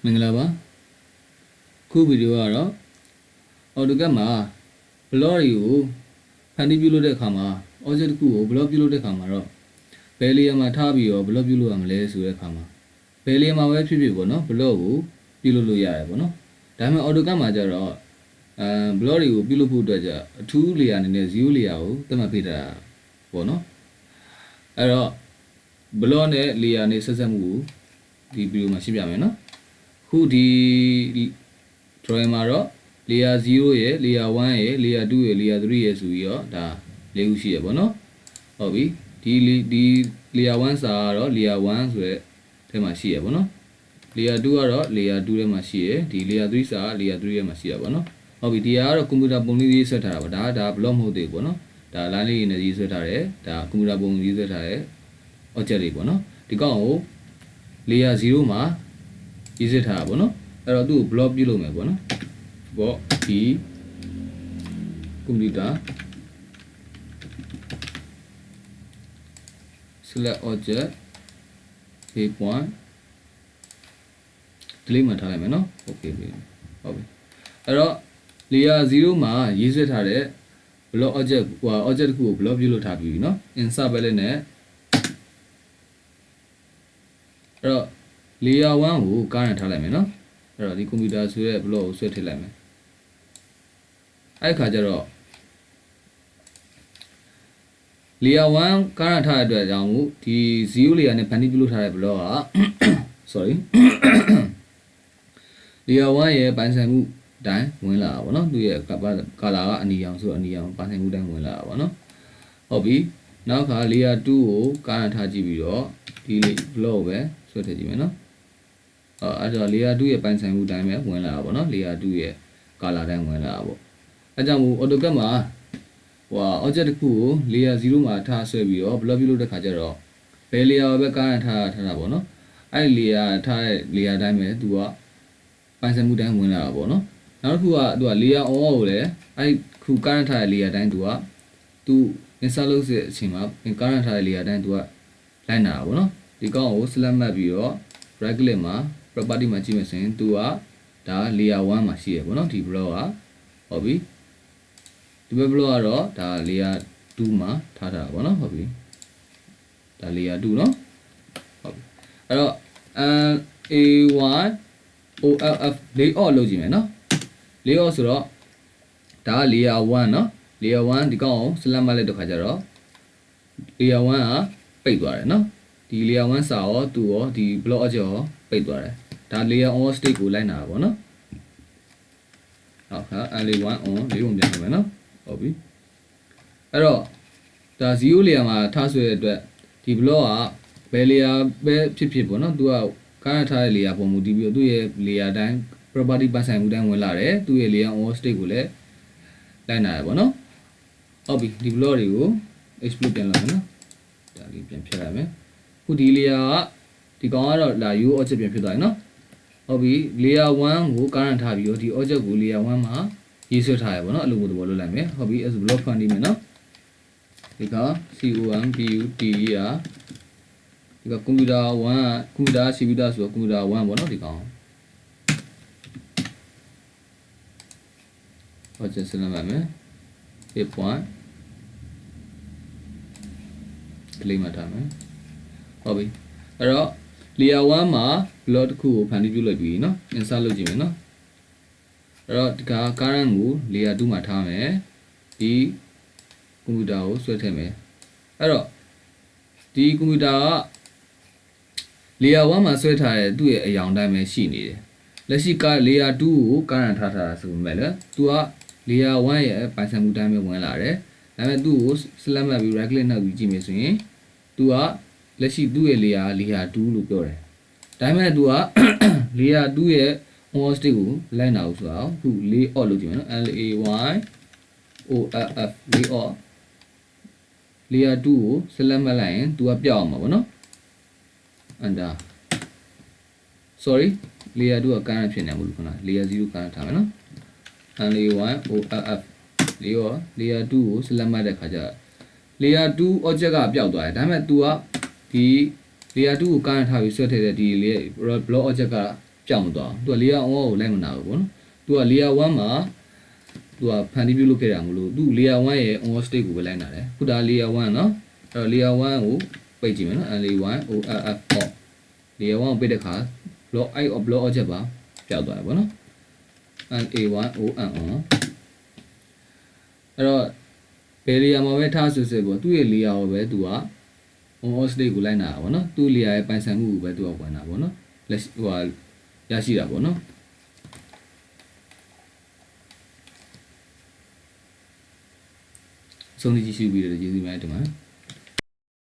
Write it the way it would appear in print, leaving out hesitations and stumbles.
မင်္ဂလာပါခုဗီဒီယိုကတော့ AutoCAD မှာ block တွေကိုဖန်တီးပြုလုပ်တဲ့အခါမှာ object တစ်ခုကို block ပြုလုပ်တဲ့အခါမှာတော့ဘယ် layer မှာထားပြီးတော့ block ပြုလုပ်ရမလဲဆိုတဲ့အခါမှာဘယ် layer မှာပဲဖြစ်ဖြစ်ပေါ့နော် block ကိုပြုလုပ်လို့ရတယ်ပေါ့နော်ဒါပေမဲ့ AutoCAD မှာကျတော့block တွေကိုပြုလုပ်ဖို့အတွက်ကျအထူး layer အနေနဲ့ 0 layer ကိုသတ်မှတ်ပေးတာပေါ့နော်အဲ့တော့ block နဲ့ layer နဲ့ဆက်ဆက်မှုကိုဒီဗီဒီယိုမှာရှင်းပြမယ်နော်ခုဒီ drawing မှာတော့ layer 0 ရဲ့ layer 1 ရဲ့ layer 2 ရဲ့ layer 3 ရဲ့ဆိုပြီးတော့ဒါ၄ခုရှိရပေါ့နော်ဟုတ်ပြီဒီ layer 1 စာကတော့ layer 1ဆိုတဲ့ထဲမှာရှိရပေါ့နော် layer 2ကတော့ layer 2ထဲမှာရှိရဒီ layer 3 စာက layer 3ထဲမှာရှိရပေါ့နော်ဟုတ်ပြီဒီကတော့ computer ပုံလေးရေးဆွဲထားတာပါဒါ block မဟုတ်သေးဘူးပေါ့နော်ဒါ line လေးနဲ့ရေးဆွဲထားတယ်ဒါ computer ပုံရေးဆွဲထားတဲ့ object တွေပေါ့နော်ဒီကောင်ကို layer 0မှာရေးဆွဲထားတာပေါ့နော်အဲ့တော့သူ့ကို block ပြုလုပ်မယ်ပေါ့နော်ပေါ့ဒီ computer select object a point delete မှာထားလိုက်မယ်နော် okay ပြီဟုတ်ပြီအဲ့တော့ layer 0မှာရေးဆွဲထားတဲ့ block object ဟို object တစ်ခုကို block ပြုလုပ်ထားပြီနော် insert ပဲလေးနဲ့အဲ့တော့ layer 1ကိုကားရန်ထားလိုက်မယ်နော်အဲ့တော့ဒီ computer ဆိုတဲ့ block ကိုဆွဲထည့်လိုက်မယ်အဲ့ခါကျတော့ layer 1ကားရန်ထားတဲ့အတွက်ကြောင့်ဒီ0 layer နဲ့ဖန်တီးပြုလုပ်ထားတဲ့ block က sorry layer 1ရဲ့ပိုင်းဆိုင်မှုအတိုင်းဝင်လာတာပေါ့နော်သူရဲ့ color ကအနီရောင်ဆိုတော့အနီရောင်ပိုင်းဆိုင်မှုအတိုင်းဝင်လာတာပေါ့နော်ဟုတ်ပြီနောက်ခါ layer 2ကိုကားရန်ထားကြည့်ပြီးတော့ဒီ block ပဲဆွဲထည့်ကြည့်မယ်နော်အဲ့တော့ layer 2ရဲ့ပိုင်းဆိုင်မှုအတိုင်းပဲဝင်လာတာပေါ့နော် layer 2ရဲ့ color တိုင်းဝင်လာတာပေါ့အဲကြောင့်မို့ AutoCAD မှာobject တစ်ခုကို layer 0မှာထားဆွဲပြီးတော့ block ပြုလုပ်တဲ့ခါကျတော့ဘယ် layer ပဲကားရန်ထားတာပေါ့နော်အဲ့ layer ထားတဲ့ layer တိုင်းပဲသူကပိုင်းဆိုင်မှုတိုင်းဝင်လာတာပေါ့နော်နောက်တစ်ခုကသူက layer on ကိုလည်းအဲ့ခုကားရန်ထားတဲ့ layer တိုင်းသူ insert လုပ်တဲ့အချိန်မှာကားရန်ထားတဲ့ layer တိုင်းသူကလိုက်နာတာပေါ့နော်ဒီကောင်ကို select မှတ်ပြီးတော့ right click မှာ property မှာကြည့်မယ်ဆိုရင်သူကဒါ layer 1မှာရှိရပေါ့နော်ဒီ block ကဟုတ်ပြီဒီ block ကတော့ဒါ layer 2မှာထားတာပေါ့နော်ဟုတ်ပြီဒါ layer 2နော်ဟုတ်ပြီအဲ့တော့ A1 OLF layout လုပ်ကြည့်မယ်နော် layout ဆိုတော့ဒါက layer 1နော် layer 1ဒီကောင်ကို select မှတ်လိုက်တဲ့ခါကျတော့ layer 1ကပိတ်သွားတယ်နော်ဒီ layer 1စာရောသူရောဒီ block object ရောပိတ်သွားတယ်ဒါ layer on state ကိုလိုက်နာတာပေါ့နော်ဟုတ်ခါ layer 1 on လေးပုံပြန်မယ်နော်ဟုတ်ပြီအဲ့တော့ဒါ 0 layer မှာထားဆွဲတဲ့အတွက်ဒီ block ကဘယ် layer ပဲဖြစ်ဖြစ်ပေါ့နော်သူကကားရထားတဲ့ layer ပုံမူတည်ပြီးတော့သူ့ရဲ့ layer တိုင်း property ပတ်ဆိုင်မှုတိုင်းဝင်လာတယ်သူ့ရဲ့ layer on state ကိုလည်းလိုက်နာရပေါ့နော်ဟုတ်ပြီဒီ block တွေကို exploit ပြန်လုပ်မယ်နော်ဒါလေးပြန်ဖြတ်ရမယ်ခုဒီ layer ကဒီကောင်ကတော့လာ U object ပြန်ဖြစ်သွားပြီနော်ဟုတ်ပြီ layer 1ကိုကားရန်ထားပြီးတော့ဒီ object ကို layer 1မှာရေးဆွဲထားရပေါ့နော်အလိုမျိုးသဘောလုပ်လိုက်မယ်ဟုတ်ပြီအဲ့ဆို block ဖန်တီးမယ်နော်ဒီက COMPUTER ဒီက computer 1 computer computer ဆိုတော့ computer 1ပေါ့နော်ဒီကောင်ဟုတ်ချက်ဆက်လိုက်မယ် 8 point delete မှာထားမယ်ဟုတ်ပြီအဲ့တော့ layer 1မှာ block တစ်ခုကိုဖန်တီးပြုလုပ်ပြီးเนาะ insert လုပ်ကြည့်မယ်เนาะအဲ့တော့ဒီက current ကို layer 2မှာထားမယ်ဒီ computer ကိုဆွဲထည့်မယ်အဲ့တော့ဒီ computer က layer 1မှာဆွဲထားတဲ့သူ့ရဲ့အရောင်တိုင်းပဲရှိနေတယ်လက်ရှိက layer 2ကို current ထားတာဆိုပေမဲ့လည်းသူက layer 1ရဲ့ပိုင်ဆိုင်မှုတိုင်းပဲဝင်လာတယ်ဒါပေမဲ့သူ့ကို select မှတ်ပြီး right click နှုတ်ပြီးကြည့်မယ်ဆိုရင်သူကလက်ရှိသူ့ရဲ့ layer 2လို့ပြောတယ်ဒါပေမဲ့သူက layer 2ရဲ့ on state ကိုလိုက်နာလို့ဆိုတော့ခု layout လုပ်ကြည့်မယ်နော် LAYOUT layout layer 2ကို select မှတ်လိုက်ရင်သူကပြောက်အောင်ပါဗောနော် under sorry layer 2က current ဖြစ်နေမှာလို့ခဏ layer 0 current ထားမယ်နော် LAYOUT layer 2ကို select မှတ်တဲ့ခါကျ layer 2 object ကပျောက်သွားတယ်ဒါပေမဲ့ तू ကဒီ layer 2ကိုကားထားပြီးဆွဲထည့်တဲ့ဒီ block object က ပြောင်းမသွားသူက layer 1ကိုလိုက်မနာဘူးပေါ့နော်သူက layer 1မှာသူကဖန်တီးပြုလုပ်ခဲ့တာမလို့သူ layer 1ရဲ့ on state ကိုပဲလိုက်နာတယ်ခုဒါ layer 1เนาะအဲ့တော့ layer 1ကိုပိတ်ကြည့်မယ်နော် LA1 OLF off layer 1ကိုပိတ်တဲ့ခါ block i of block object ပါပျောက်သွားတယ်ပေါ့နော် LA1 ON on အဲ့တော့ဘယ် layer မှာပဲထားဆွဆွပေါ့သူ့ရဲ့ layer ကိုပဲသူက on state ကိုလိုက်နာတာပေါ့နော်သူ့ layer ရဲ့ပိုင်ဆိုင်မှုကိုပဲသူကဝင်တာပေါ့နော်လက်ဟိုဟာရရှိတာပေါ့နော်ဆုံးဖြတ်ကြည့်ရှုပြီးတော့ကျေးဇူးများတင်ပါတယ်